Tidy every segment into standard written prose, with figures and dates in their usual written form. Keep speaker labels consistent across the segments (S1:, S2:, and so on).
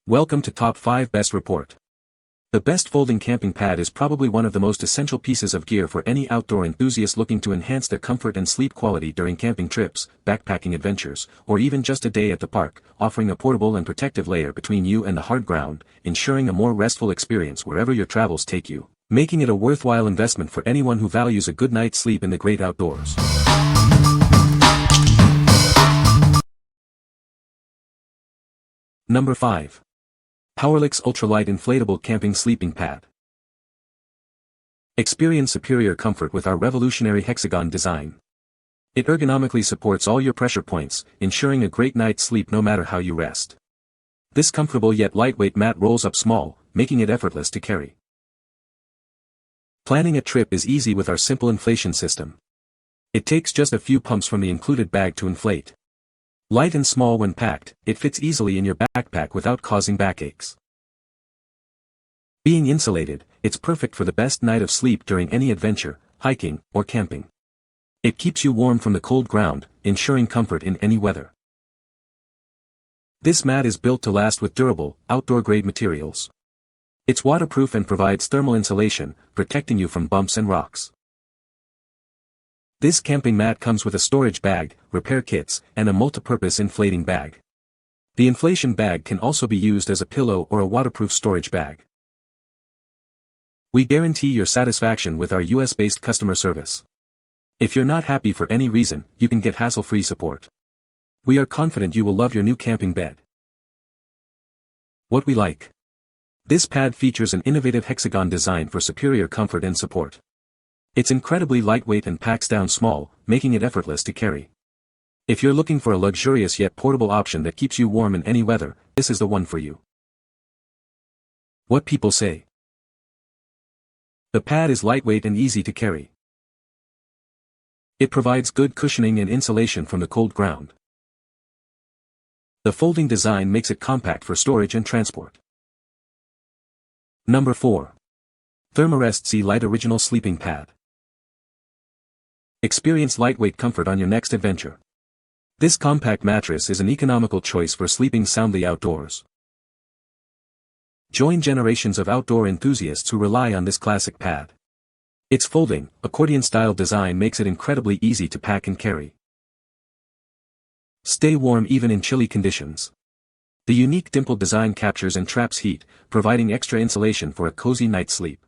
S1: Welcome to Top 5 Best Report. The best folding camping pad is probably one of the most essential pieces of gear for any outdoor enthusiast looking to enhance their comfort and sleep quality during camping trips, backpacking adventures, or even just a day at the park, offering a portable and protective layer between you and the hard ground, ensuring a more restful experience wherever your travels take you, making it a worthwhile investment for anyone who values a good night's sleep in the great outdoors. Number 5. POWERLIX Ultralight Inflatable Camping Sleeping Pad. Experience superior comfort with our revolutionary hexagon design. It ergonomically supports all your pressure points, ensuring a great night's sleep no matter how you rest. This comfortable yet lightweight mat rolls up small, making it effortless to carry. Planning a trip is easy with our simple inflation system. It takes just a few pumps from the included bag to inflate. Light and small when packed, it fits easily in your backpack without causing backaches. Being insulated, it's perfect for the best night of sleep during any adventure, hiking, or camping. It keeps you warm from the cold ground, ensuring comfort in any weather. This mat is built to last with durable, outdoor-grade materials. It's waterproof and provides thermal insulation, protecting you from bumps and rocks. This camping mat comes with a storage bag, repair kits, and a multi-purpose inflating bag. The inflation bag can also be used as a pillow or a waterproof storage bag. We guarantee your satisfaction with our US-based customer service. If you're not happy for any reason, you can get hassle-free support. We are confident you will love your new camping bed. What we like. This pad features an innovative hexagon design for superior comfort and support. It's incredibly lightweight and packs down small, making it effortless to carry. If you're looking for a luxurious yet portable option that keeps you warm in any weather, this is the one for you. What people say. The pad is lightweight and easy to carry. It provides good cushioning and insulation from the cold ground. The folding design makes it compact for storage and transport. Number 4. Therm-a-Rest Lite Original Sleeping Pad. Experience lightweight comfort on your next adventure. This compact mattress is an economical choice for sleeping soundly outdoors. Join generations of outdoor enthusiasts who rely on this classic pad. Its folding, accordion-style design makes it incredibly easy to pack and carry. Stay warm even in chilly conditions. The unique dimple design captures and traps heat, providing extra insulation for a cozy night's sleep.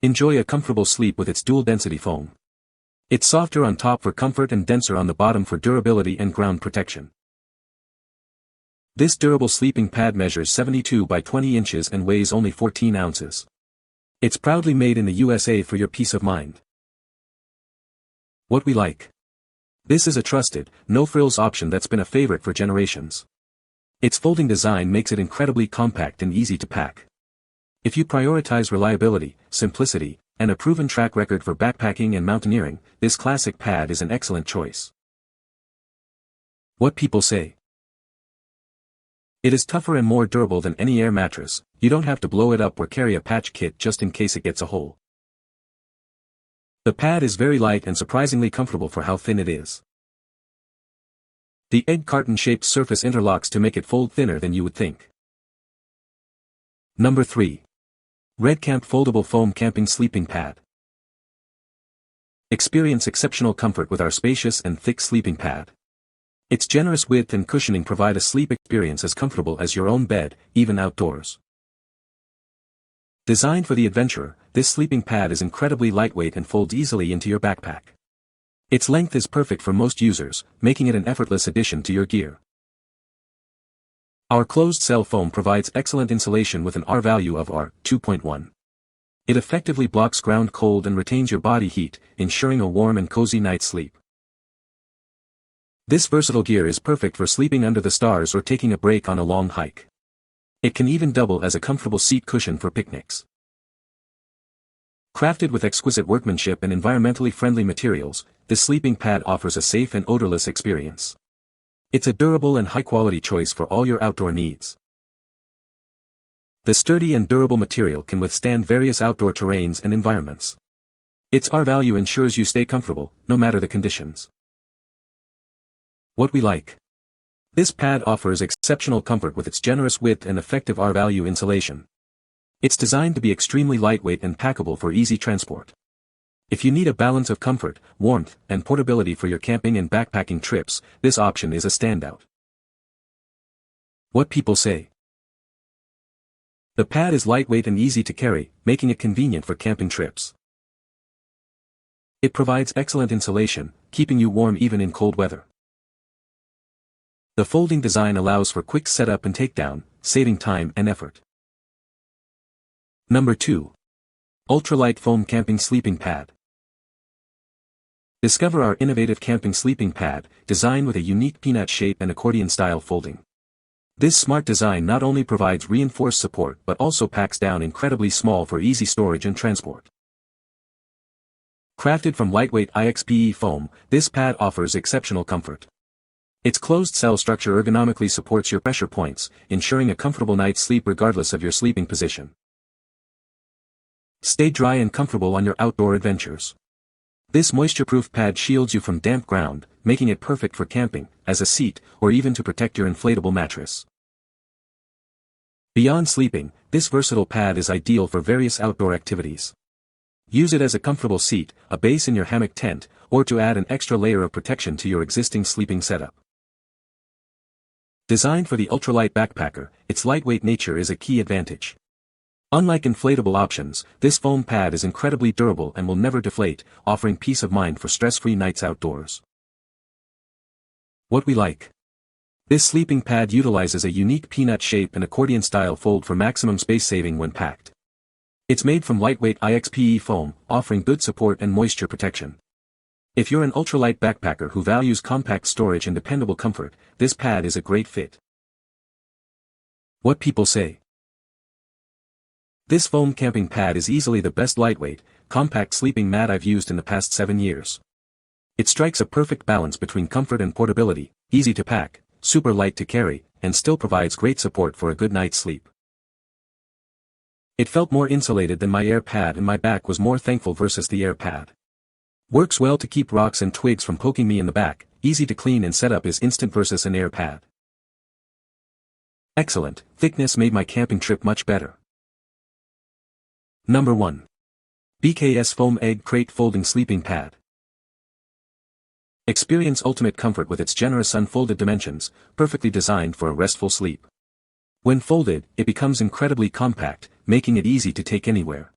S1: Enjoy a comfortable sleep with its dual-density foam. It's softer on top for comfort and denser on the bottom for durability and ground protection. This durable sleeping pad measures 72 by 20 inches and weighs only 14 ounces. It's proudly made in the USA for your peace of mind. What we like. This is a trusted, no-frills option that's been a favorite for generations. Its folding design makes it incredibly compact and easy to pack. If you prioritize reliability, simplicity, and a proven track record for backpacking and mountaineering, this classic pad is an excellent choice. What people say. It is tougher and more durable than any air mattress. You don't have to blow it up or carry a patch kit just in case it gets a hole. The pad is very light and surprisingly comfortable for how thin it is. The egg carton-shaped surface interlocks to make it fold thinner than you would think. Number 3. REDCAMP Foldable Foam Camping Sleeping Pad. Experience exceptional comfort with our spacious and thick sleeping pad. Its generous width and cushioning provide a sleep experience as comfortable as your own bed, even outdoors. Designed for the adventurer, this sleeping pad is incredibly lightweight and folds easily into your backpack. Its length is perfect for most users, making it an effortless addition to your gear. Our closed-cell foam provides excellent insulation with an R value of R2.1. It effectively blocks ground cold and retains your body heat, ensuring a warm and cozy night's sleep. This versatile gear is perfect for sleeping under the stars or taking a break on a long hike. It can even double as a comfortable seat cushion for picnics. Crafted with exquisite workmanship and environmentally friendly materials, this sleeping pad offers a safe and odorless experience. It's a durable and high-quality choice for all your outdoor needs. The sturdy and durable material can withstand various outdoor terrains and environments. Its R value ensures you stay comfortable, no matter the conditions. What we like. This pad offers exceptional comfort with its generous width and effective R-value insulation. It's designed to be extremely lightweight and packable for easy transport. If you need a balance of comfort, warmth, and portability for your camping and backpacking trips, this option is a standout. What people say. The pad is lightweight and easy to carry, making it convenient for camping trips. It provides excellent insulation, keeping you warm even in cold weather. The folding design allows for quick setup and takedown, saving time and effort. Number 2. Ultralight Foam Camping Sleeping Pad. Discover our innovative camping sleeping pad, designed with a unique peanut shape and accordion-style folding. This smart design not only provides reinforced support but also packs down incredibly small for easy storage and transport. Crafted from lightweight IXPE foam, this pad offers exceptional comfort. Its closed-cell structure ergonomically supports your pressure points, ensuring a comfortable night's sleep regardless of your sleeping position. Stay dry and comfortable on your outdoor adventures. This moisture-proof pad shields you from damp ground, making it perfect for camping, as a seat, or even to protect your inflatable mattress. Beyond sleeping, this versatile pad is ideal for various outdoor activities. Use it as a comfortable seat, a base in your hammock tent, or to add an extra layer of protection to your existing sleeping setup. Designed for the ultralight backpacker, its lightweight nature is a key advantage. Unlike inflatable options, this foam pad is incredibly durable and will never deflate, offering peace of mind for stress-free nights outdoors. What we like. This sleeping pad utilizes a unique peanut shape and accordion-style fold for maximum space saving when packed. It's made from lightweight IXPE foam, offering good support and moisture protection. If you're an ultralight backpacker who values compact storage and dependable comfort, this pad is a great fit. What people say. This foam camping pad is easily the best lightweight, compact sleeping mat I've used in the past 7 years. It strikes a perfect balance between comfort and portability, easy to pack, super light to carry, and still provides great support for a good night's sleep. It felt more insulated than my air pad and my back was more thankful versus the air pad. Works well to keep rocks and twigs from poking me in the back, easy to clean and set up is instant versus an air pad. Excellent, thickness made my camping trip much better. Number 1. BKS Foam Egg Crate Folding Sleeping Pad. Experience ultimate comfort with its generous unfolded dimensions, perfectly designed for a restful sleep. When folded, it becomes incredibly compact, making it easy to take anywhere.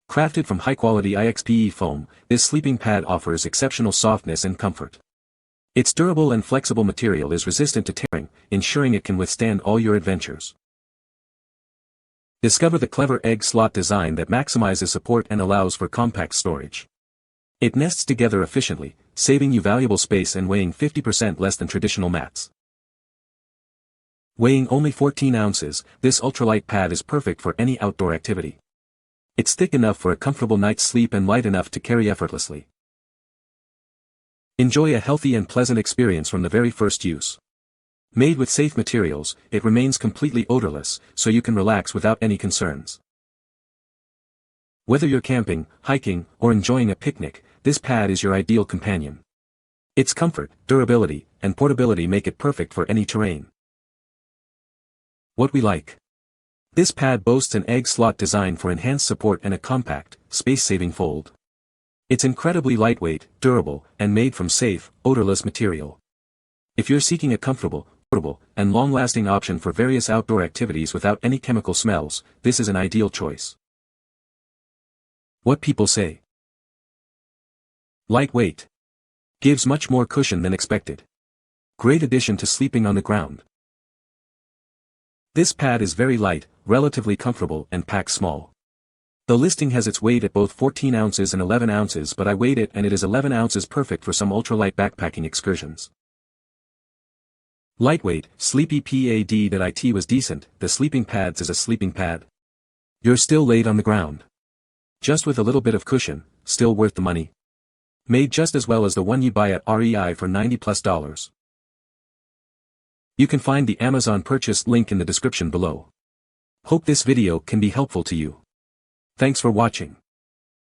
S1: Crafted from high-quality IXPE foam, this sleeping pad offers exceptional softness and comfort. Its durable and flexible material is resistant to tearing, ensuring it can withstand all your adventures. Discover the clever egg slot design that maximizes support and allows for compact storage. It nests together efficiently, saving you valuable space and weighing 50% less than traditional mats. Weighing only 14 ounces, this ultralight pad is perfect for any outdoor activity. It's thick enough for a comfortable night's sleep and light enough to carry effortlessly. Enjoy a healthy and pleasant experience from the very first use. Made with safe materials, it remains completely odorless, so you can relax without any concerns. Whether you're camping, hiking, or enjoying a picnic, this pad is your ideal companion. Its comfort, durability, and portability make it perfect for any terrain. What we like. This pad boasts an egg slot design for enhanced support and a compact, space-saving fold. It's incredibly lightweight, durable, and made from safe, odorless material. If you're seeking a comfortable, portable, and long-lasting option for various outdoor activities without any chemical smells, this is an ideal choice. What people say. Lightweight. Gives much more cushion than expected. Great addition to sleeping on the ground. This pad is very light, relatively comfortable and packs small. The listing has its weight at both 14 ounces and 11 ounces but I weighed it and it is 11 ounces, perfect for some ultralight backpacking excursions. Lightweight, sleepy pad. Was decent, the sleeping pads is a sleeping pad. You're still laid on the ground. Just with a little bit of cushion, still worth the money. Made just as well as the one you buy at REI for $90+. You can find the Amazon purchase link in the description below. Hope this video can be helpful to you. Thanks for watching.